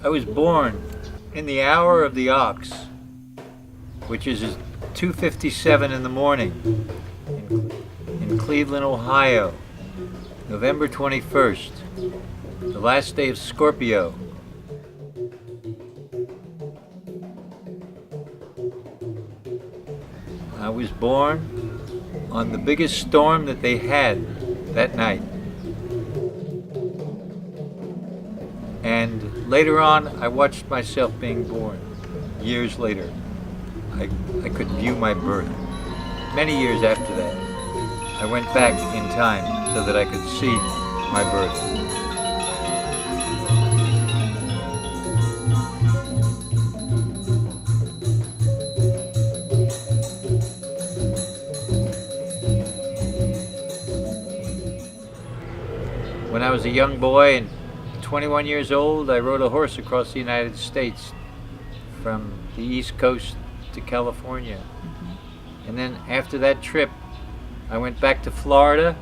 I was born in the hour of the ox, which is 2:57 in the morning in Cleveland, Ohio, November 21st, the last day of Scorpio. I was born on the biggest storm that they had that night. And later on, I watched myself being born. Years later, I could view my birth. Many years after that, I went back in time so that I could see my birth. When I was a young boy and 21 years old, I rode a horse across the United States from the East Coast to California. And then after that trip, I went back to Florida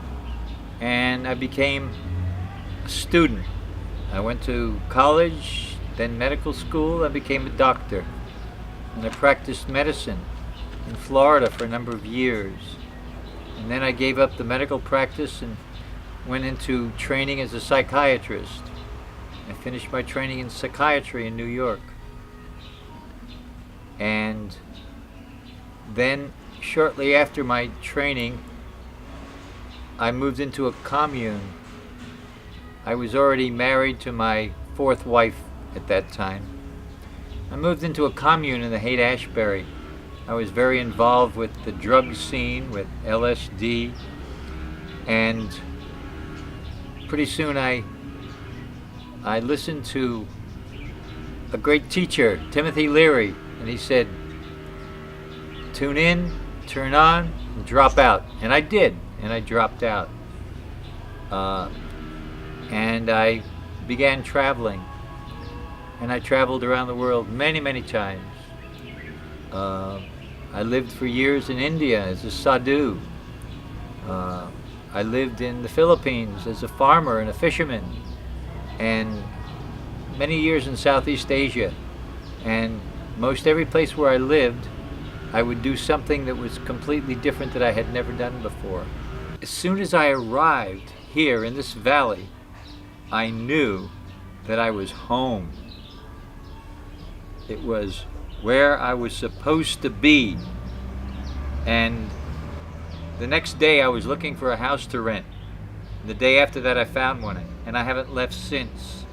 and I became a student. I went to college, then medical school. I became a doctor. And I practiced medicine in Florida for a number of years. And then I gave up the medical practice and went into training as a psychiatrist. I finished my training in psychiatry in New York. And then shortly after my training, I moved into a commune. I was already married to my fourth wife at that time. I moved into a commune in the Haight-Ashbury. I was very involved with the drug scene, with LSD, and pretty soon I listened to a great teacher, Timothy Leary, and he said, tune in, turn on, and drop out. And I did, and I dropped out. And I began traveling. And I traveled around the world many, many times. I lived for years in India as a sadhu. I lived in the Philippines as a farmer and a fisherman. And many years in Southeast Asia. And most every place where I lived, I would do something that was completely different that I had never done before. As soon as I arrived here in this valley, I knew that I was home. It was where I was supposed to be. And the next day I was looking for a house to rent. The day after that I found one, and I haven't left since.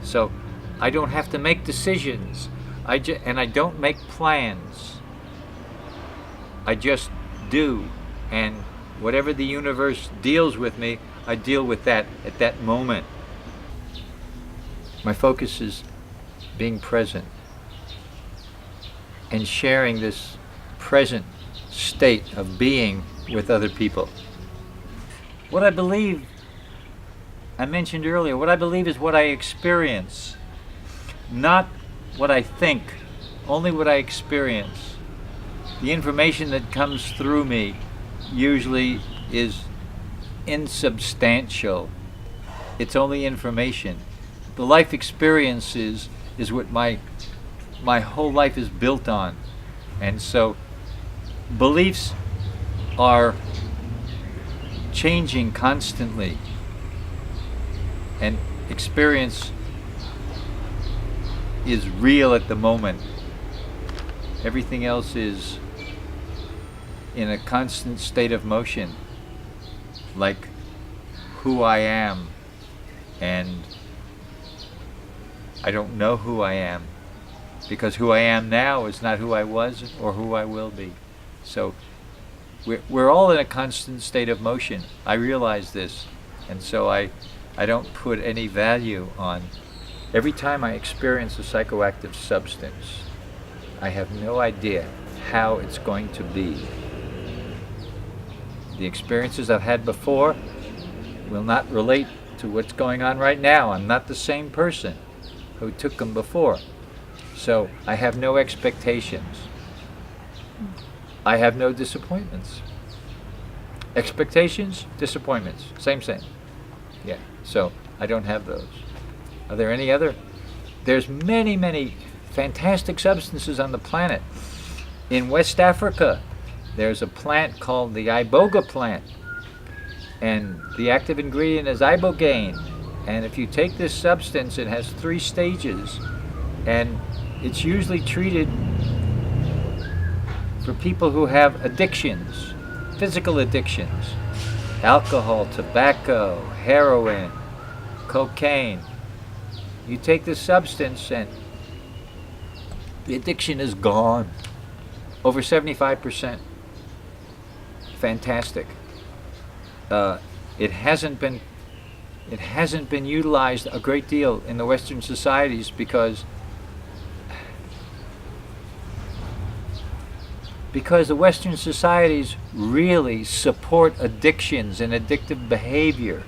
So I don't have to make decisions, and I don't make plans. I just do, and whatever the universe deals with me, I deal with that at that moment. My focus is being present and sharing this present state of being with other people. What I believe, I mentioned earlier, what I believe is what I experience, not what I think, only what I experience. The information that comes through me usually is insubstantial. It's only information. The life experiences is what my whole life is built on. And so beliefs are changing constantly, and experience is real at the moment. Everything else is in a constant state of motion, like who I am, and I don't know who I am, because who I am now is not who I was or who I will be. So we're all in a constant state of motion. I realize this, and so I don't put any value on. Every time I experience a psychoactive substance, I have no idea how it's going to be. The experiences I've had before will not relate to what's going on right now. I'm not the same person who took them before. So I have no expectations. I have no disappointments. Expectations, disappointments, same. Yeah, so I don't have those. Are there any other? There's many fantastic substances on the planet. In West Africa, there's a plant called the iboga plant, and the active ingredient is ibogaine. And if you take this substance, it has 3 stages, and it's usually treated for people who have addictions, physical addictions, alcohol, tobacco, heroin, cocaine. You take this substance and the addiction is gone. Over 75%. Fantastic. It hasn't been utilized a great deal in the Western societies because the Western societies really support addictions and addictive behavior.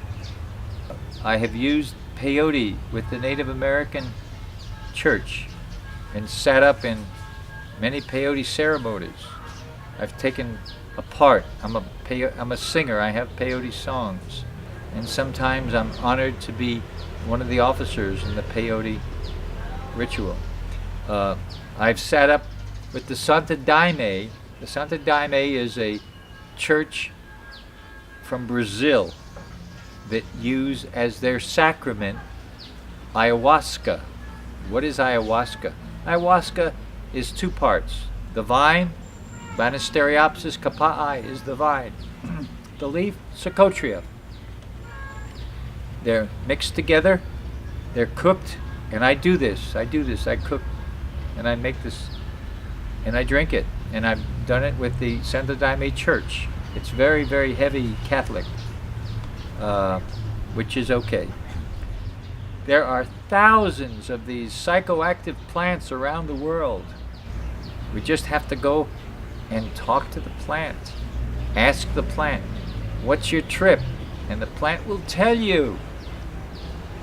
I have used peyote with the Native American church and sat up in many peyote ceremonies. I've taken a part. I'm a singer. I have peyote songs. And sometimes I'm honored to be one of the officers in the peyote ritual. I've sat up with the Santa Daime. The Santa Daime is a church from Brazil that use as their sacrament ayahuasca. What is ayahuasca? Ayahuasca is 2 parts. The vine, Banisteriopsis cacao, is the vine. The leaf, Psychotria. They're mixed together, they're cooked, and I do this. I cook, and I make this, and I drink it. And I've done it with the Santa Daime Church. It's very heavy Catholic, which is okay. There are thousands of these psychoactive plants around the world. We just have to go and talk to the plant. Ask the plant, what's your trip? And the plant will tell you.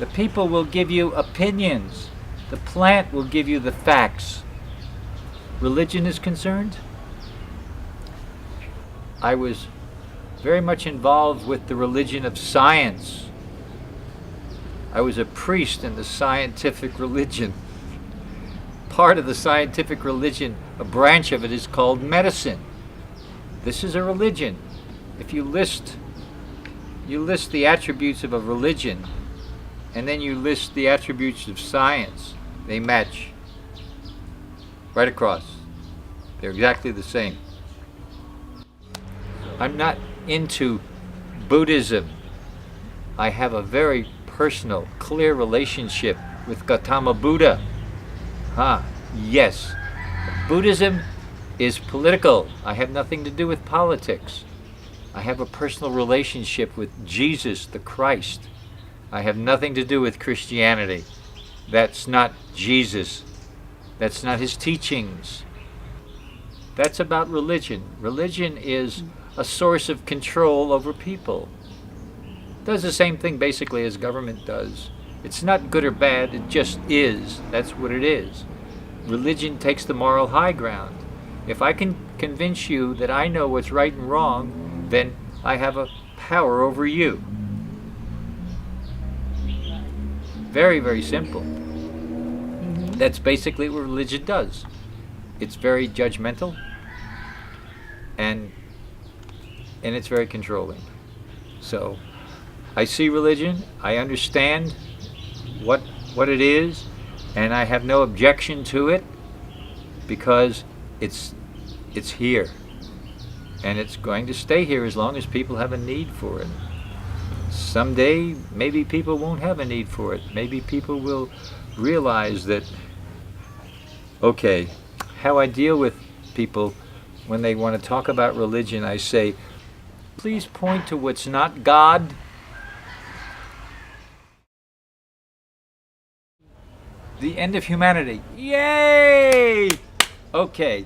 The people will give you opinions. The plant will give you the facts. Religion is concerned, I was very much involved with the religion of science. I was a priest in the scientific religion. Part of the scientific religion, a branch of it, is called medicine. This is a religion. If you list the attributes of a religion, and then you list the attributes of science, they match right across. They're exactly the same. I'm not into Buddhism. I have a very personal, clear relationship with Gautama Buddha. Yes. Buddhism is political. I have nothing to do with politics. I have a personal relationship with Jesus, the Christ. I have nothing to do with Christianity. That's not Jesus. That's not his teachings. That's about religion. Religion is a source of control over people. It does the same thing basically as government does. It's not good or bad, it just is. That's what it is. Religion takes the moral high ground. If I can convince you that I know what's right and wrong, then I have a power over you. Very, very simple. That's basically what religion does. It's very judgmental and it's very controlling. So I see religion, I understand what it is, and I have no objection to it because it's here. And it's going to stay here as long as people have a need for it. Someday, maybe people won't have a need for it. Maybe people will realize that, okay, how I deal with people when they want to talk about religion, I say, please point to what's not God. The end of humanity. Yay! Okay.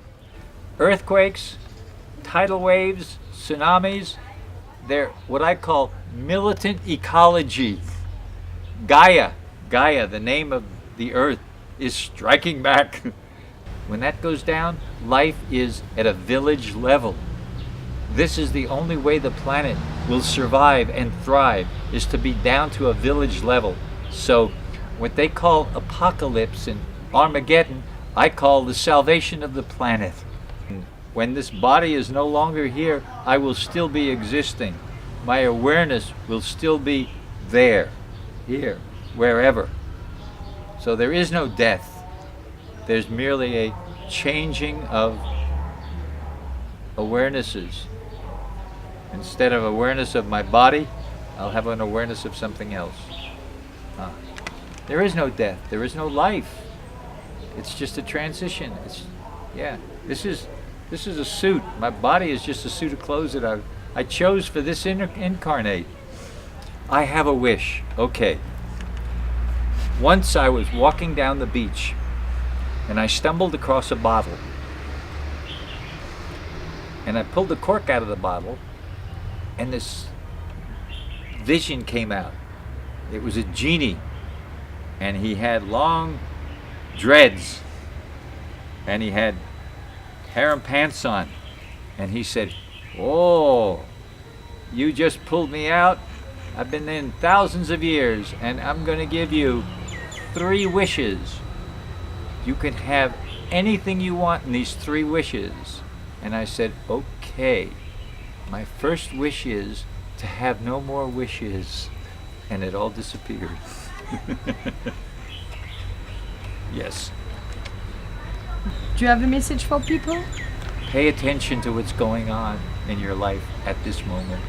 Earthquakes, tidal waves, tsunamis, they're what I call militant ecology. Gaia, the name of the earth, is striking back. When that goes down, life is at a village level. This is the only way the planet will survive and thrive, is to be down to a village level. So what they call apocalypse and Armageddon, I call the salvation of the planet. When this body is no longer here, I will still be existing. My awareness will still be there, here, wherever. So there is no death. There's merely a changing of awarenesses. Instead of awareness of my body, I'll have an awareness of something else. There is no death. There is no life. It's just a transition. This is a suit. My body is just a suit of clothes that I chose for this incarnate. I have a wish. Okay. Once I was walking down the beach and I stumbled across a bottle. And I pulled the cork out of the bottle and this vision came out. It was a genie and he had long dreads and he had hair and pants on, and he said, "Oh, you just pulled me out. I've been in thousands of years and I'm going to give you 3 wishes. You can have anything you want in these 3 wishes." And I said, "Okay, my first wish is to have no more wishes," and it all disappeared. Yes. Do you have a message for people? Pay attention to what's going on in your life at this moment.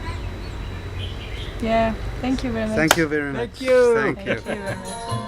Yeah, thank you very much. Thank you very much. Thank you. Thank you. Thank you very much.